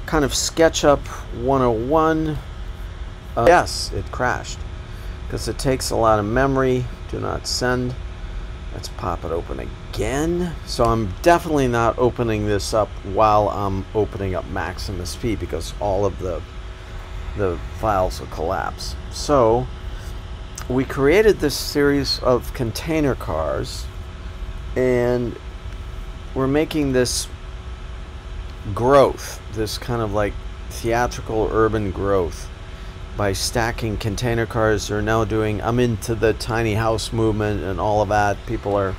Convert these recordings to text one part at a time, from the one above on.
kind of SketchUp 101. Yes, it crashed because it takes a lot of memory. Do not send. Let's pop it open again. So I'm definitely not opening this up while I'm opening up Maximus P, because all of the files will collapse. So we created this series of container cars, and we're making this growth, this kind of like theatrical urban growth, by stacking container cars. They're now doing, I'm into the tiny house movement and all of that. People are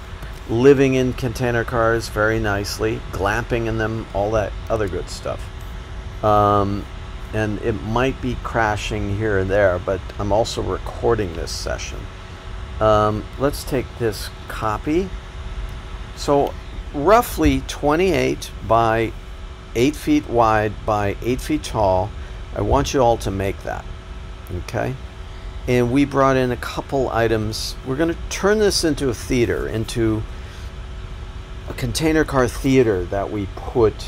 living in container cars very nicely, glamping in them, all that other good stuff. And it might be crashing here and there, but I'm also recording this session. Let's take this copy. So roughly 28 by 8 feet wide by 8 feet tall. I want you all to make that. Okay, and we brought in a couple items. We're going to turn this into a theater, into a container car theater that we put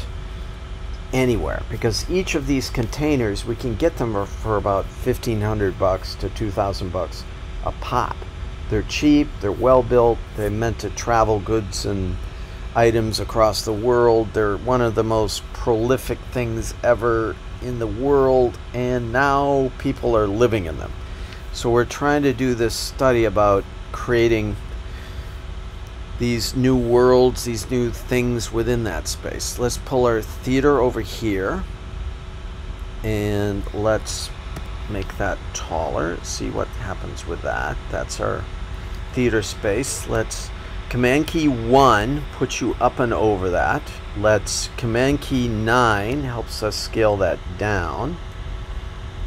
anywhere, because each of these containers, we can get them for about $1,500 to $2,000 a pop. They're cheap, they're well built, they're meant to travel goods and items across the world. They're one of the most prolific things ever in the world, and now people are living in them. So we're trying to do this study about creating these new worlds, these new things within that space. Let's pull our theater over here, and let's make that taller. See what happens with that. That's our theater space. Let's Command key 1 puts you up and over that. Let's Command key 9 helps us scale that down.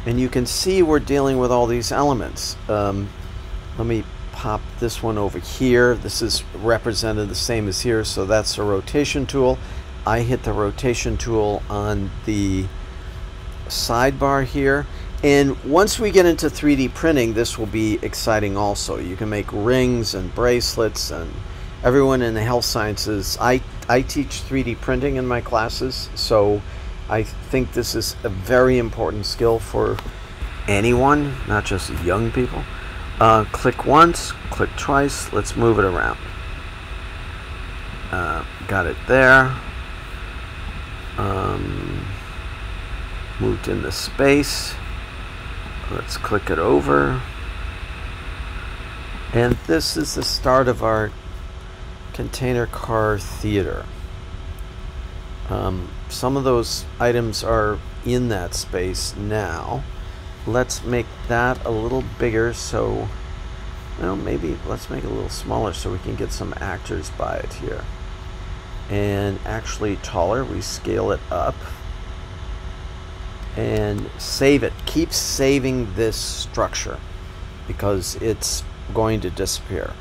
And you can see we're dealing with all these elements. Let me pop this one over here. This is represented the same as here, so that's a rotation tool. I hit the rotation tool on the sidebar here. And once we get into 3D printing, this will be exciting also. You can make rings and bracelets, and everyone in the health sciences, I teach 3D printing in my classes, so I think this is a very important skill for anyone, not just young people. Click once, click twice, let's move it around. Got it there. Moved into space. Let's click it over. And this is the start of our container car theater. Some of those items are in that space now. Let's make that a little bigger, so well, maybe let's make it a little smaller so we can get some actors by it here. And actually taller, we scale it up and save it. Keep saving this structure because it's going to disappear.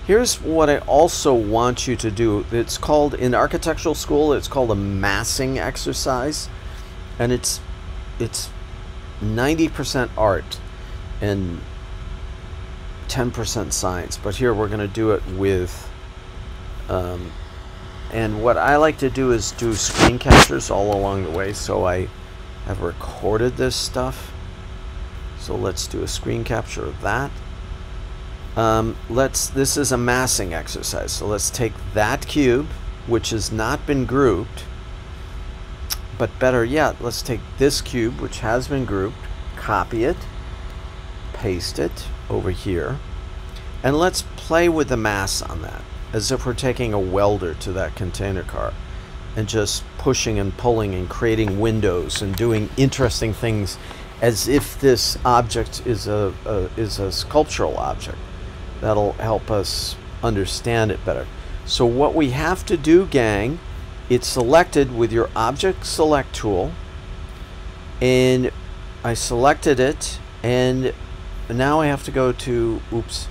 Here's what I also want you to do. It's called, in architectural school, it's called a massing exercise, and it's 90% art and 10% science. But here we're going to do it with and what I like to do is do screen captures all along the way, so I have recorded this stuff. So let's do a screen capture of that. This is a massing exercise, so let's take that cube, which has not been grouped, but better yet, let's take this cube, which has been grouped, copy it, paste it over here, and let's play with the mass on that, as if we're taking a welder to that container car and just pushing and pulling and creating windows and doing interesting things, as if this object is a sculptural object. That'll help us understand it better. So what we have to do, gang, it's selected with your object select tool, and I selected it, and now I have to go to, oops,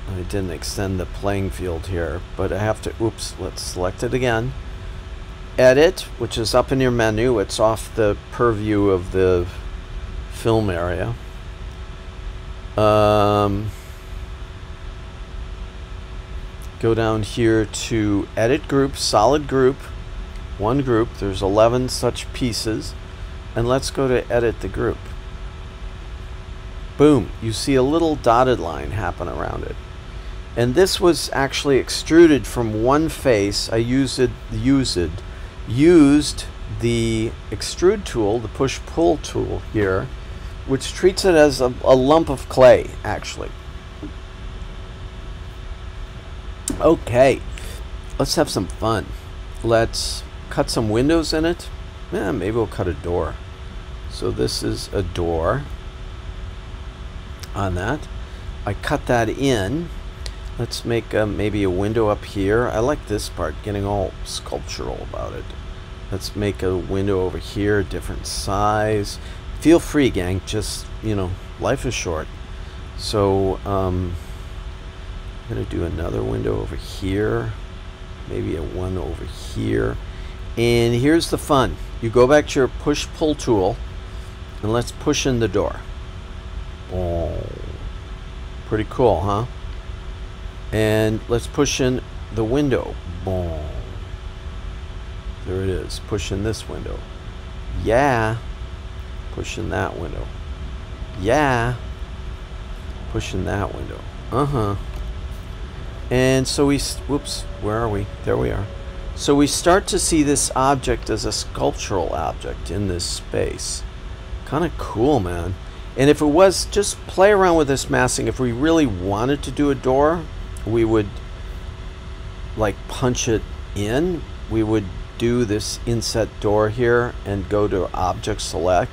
I didn't extend the playing field here, but I have to, oops, let's select it again. Edit, which is up in your menu, it's off the purview of the film area. Go down here to edit group, solid group, one group. There's 11 such pieces. And let's go to edit the group. Boom, you see a little dotted line happen around it. And this was actually extruded from one face. I used the extrude tool, the push-pull tool here, which treats it as a lump of clay, actually. Okay, let's have some fun. Let's cut some windows in it. Yeah, maybe we'll cut a door. So this is a door on that. I cut that in. Let's make maybe a window up here. I like this part, getting all sculptural about it. Let's make a window over here, different size. Feel free, gang. Just, you know, life is short. So I'm gonna do another window over here, maybe a one over here. And here's the fun. You go back to your push-pull tool, and let's push in the door. Oh, pretty cool, huh? And let's push in the window. Boom. There it is. Push in this window. Yeah. Push in that window. Yeah. Push in that window. Uh-huh. And so we, whoops, where are we? There we are. So we start to see this object as a sculptural object in this space. Kind of cool, man. And if it was, just play around with this massing. If we really wanted to do a door, we would like punch it in. We would do this inset door here and go to object select.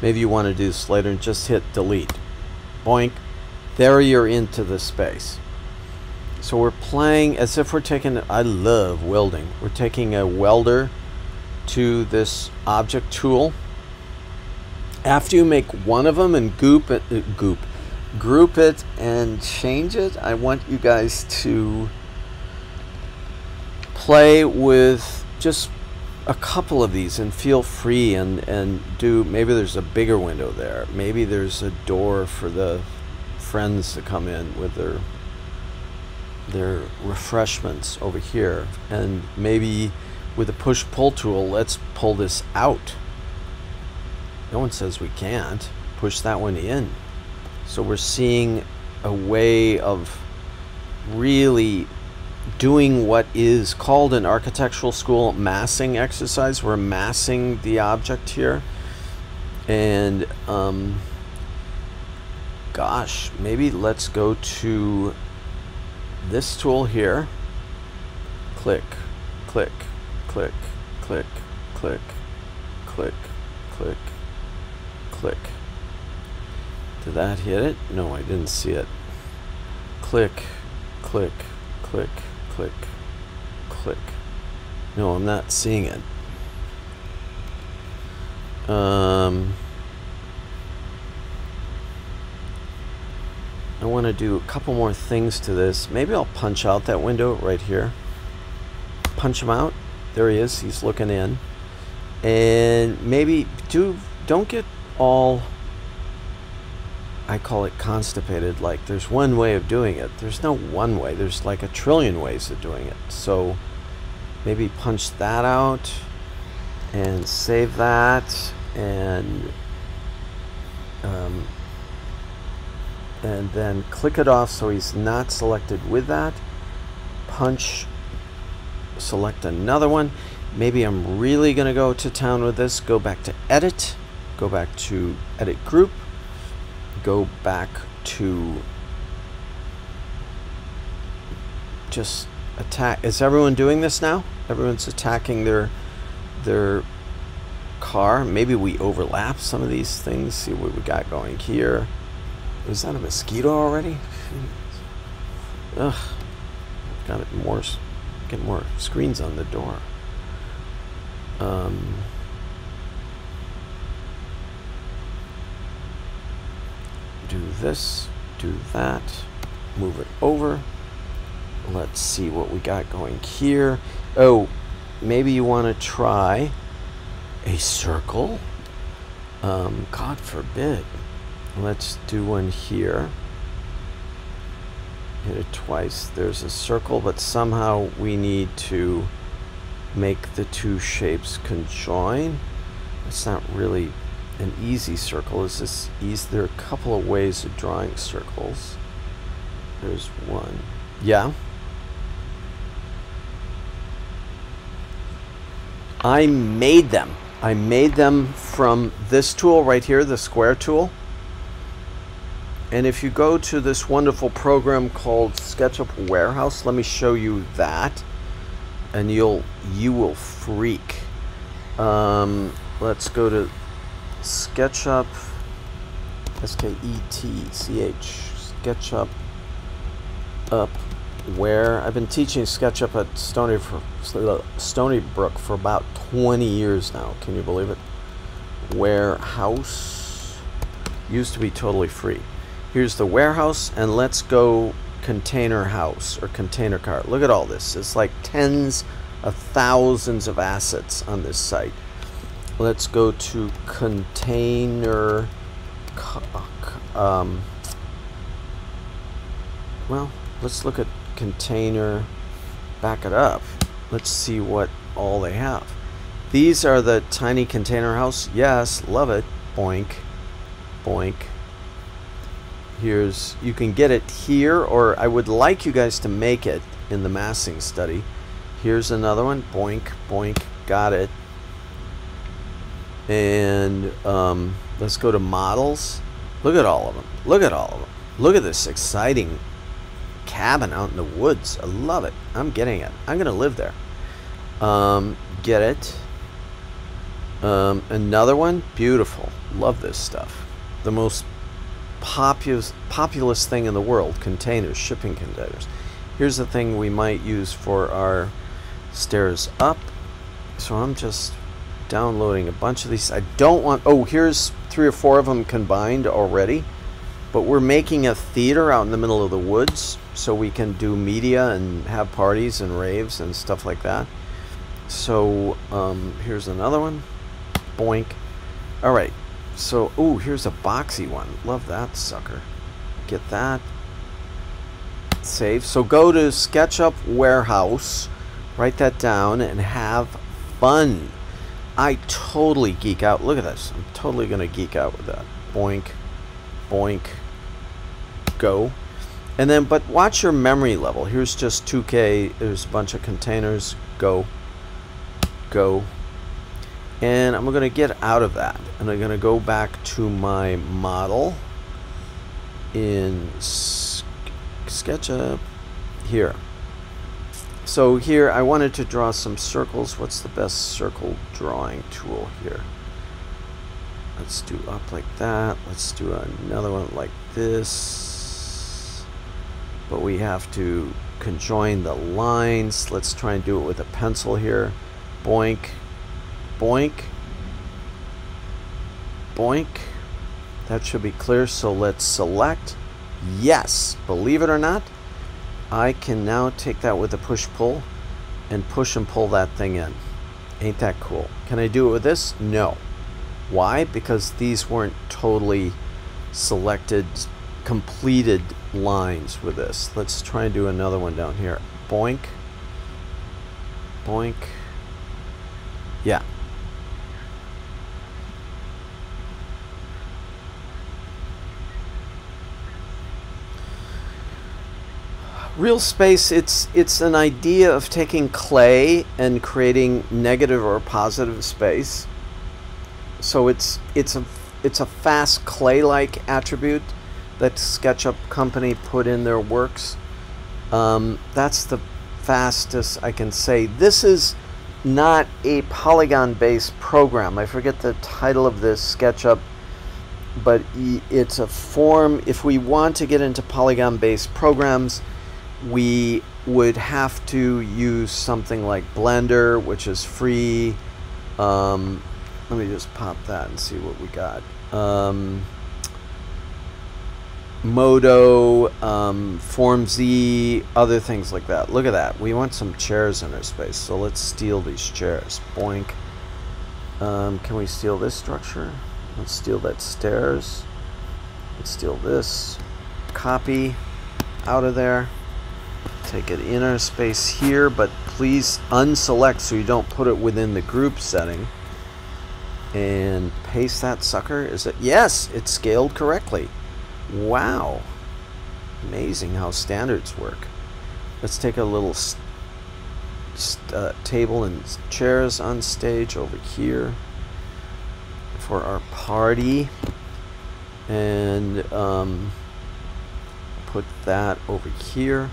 Maybe you want to do this later and just hit delete. Boink. There you're into the space. So we're playing as if we're taking, I love welding. We're taking a welder to this object tool. After you make one of them and group it and change it, I want you guys to play with just a couple of these and feel free and do, maybe there's a bigger window there. Maybe there's a door for the friends to come in with their refreshments over here. And maybe with a push-pull tool, let's pull this out. No one says we can't. Push that one in. So we're seeing a way of really doing what is called in architectural school massing exercise. We're massing the object here. And gosh, maybe let's go to this tool here. Click, click, click, click, click, click, click, click. Did that hit it? No, I didn't see it. Click, click, click, click, click. No, I'm not seeing it. I want to do a couple more things to this. Maybe I'll punch out that window right here. Punch him out. There he is. He's looking in. And maybe don't get all, I call it constipated. Like there's one way of doing it. There's no one way. There's like a trillion ways of doing it. So maybe punch that out and save that and then click it off so he's not selected with that. Punch, select another one. Maybe I'm really gonna go to town with this. Go back to edit, go back to edit group, go back to just attack. Is everyone doing this now? Everyone's attacking their car. Maybe we overlap some of these things. See what we got going here. Is that a mosquito already? Ugh. Got it more. Get more screens on the door. Do this. Do that. Move it over. Let's see what we got going here. Oh, maybe you want to try a circle. God forbid. Let's do one here. Hit it twice. There's a circle, but somehow we need to make the two shapes conjoin. It's not really an easy circle. Is this easy? There are a couple of ways of drawing circles. There's one. Yeah. I made them. I made them from this tool right here, the square tool. And if you go to this wonderful program called Sketchup Warehouse, let me show you that, and you will freak. Let's go to SketchUp, S-K-E-T-C-H, SketchUp up where I've been teaching SketchUp at Stony Brook for about 20 years now. Can you believe it? Warehouse used to be totally free. Here's the warehouse, and let's go container house or container car. Look at all this. It's like tens of thousands of assets on this site. Let's go to container. Well, let's look at container. Back it up. Let's see what all they have. These are the tiny container house. Yes, love it. Boink, boink. Here's, you can get it here, or I would like you guys to make it in the massing study. Here's another one. Boink, boink. Got it. And let's go to models. Look at all of them. Look at all of them. Look at this exciting cabin out in the woods. I love it. I'm getting it. I'm gonna live there. Get it. Another one. Beautiful. Love this stuff. The most populous thing in the world. Containers. Shipping containers. Here's the thing we might use for our stairs up. So I'm just downloading a bunch of these. I don't want, oh, here's 3 or 4 of them combined already, but we're making a theater out in the middle of the woods so we can do media and have parties and raves and stuff like that. So here's another one. Boink. All right, so oh, here's a boxy one. Love that sucker. Get that. Save. So go to SketchUp Warehouse, write that down, and have fun. I totally geek out. Look at this. I'm totally going to geek out with that. Boink, boink, go. And then, but watch your memory level. Here's just 2K. There's a bunch of containers. Go, go. And I'm going to get out of that. And I'm going to go back to my model in SketchUp here. So here I wanted to draw some circles. What's the best circle drawing tool here? Let's do up like that. Let's do another one like this. But we have to conjoin the lines. Let's try and do it with a pencil here. Boink, boink, boink. That should be clear. So let's select. Yes, believe it or not, I can now take that with a push-pull and push and pull that thing in. Ain't that cool? Can I do it with this? No. Why? Because these weren't totally selected, completed lines with this. Let's try and do another one down here. Boink. Boink. Yeah. Real space, it's an idea of taking clay and creating negative or positive space. So it's a fast clay-like attribute that SketchUp company put in their works. That's the fastest I can say. This is not a polygon-based program. I forget the title of this SketchUp, but it's a form. If we want to get into polygon-based programs, we would have to use something like Blender, which is free. Let me just pop that and see what we got. Modo, FormZ, other things like that. Look at that. We want some chairs in our space, so let's steal these chairs. Boink. Can we steal this structure? Let's steal that stairs. Let's steal this. Copy. Out of there. take an inner space here, but please unselect so you don't put it within the group setting. And paste that sucker. Is it? Yes, it's scaled correctly. Wow. Amazing how standards work. Let's take a little table and chairs on stage over here for our party. And put that over here.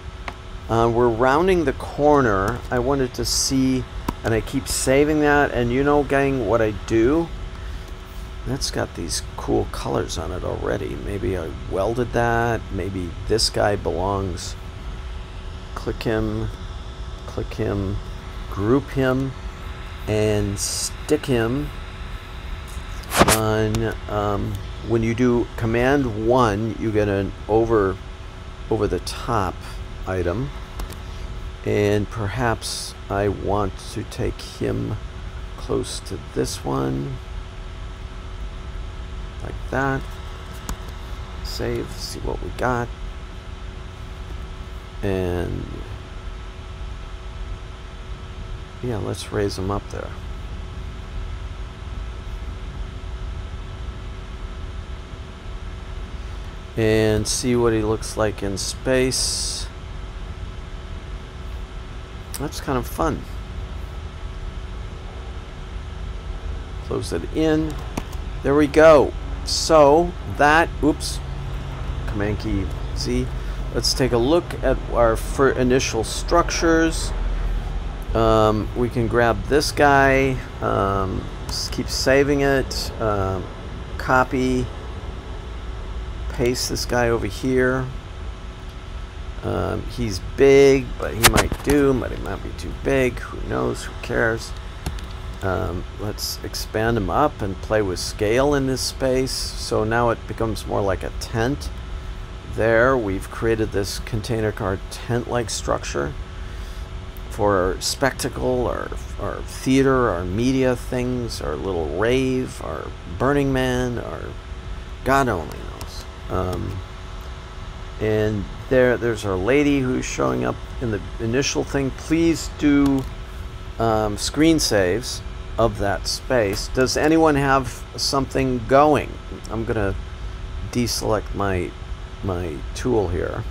We're rounding the corner. I wanted to see, and I keep saving that, and you know, gang, what I do? That's got these cool colors on it already. Maybe I welded that. Maybe this guy belongs. Click him, group him, and stick him on. When you do Command 1, you get an over the top item, and perhaps I want to take him close to this one, like that. Save, see what we got, and yeah, let's raise him up there. And see what he looks like in space. That's kind of fun. Close it in. There we go. So that, oops, Command key Z. Let's take a look at our initial structures. We can grab this guy, just keep saving it, copy, paste this guy over here. He's big, but he might be too big. Who knows? Who cares? Let's expand him up and play with scale in this space. So now it becomes more like a tent. There, we've created this container car tent-like structure for spectacle, our theater, our media things, our little rave, our Burning Man, our God only knows. And there's our lady who's showing up in the initial thing. Please do screen saves of that space. Does anyone have something going? I'm gonna deselect my tool here.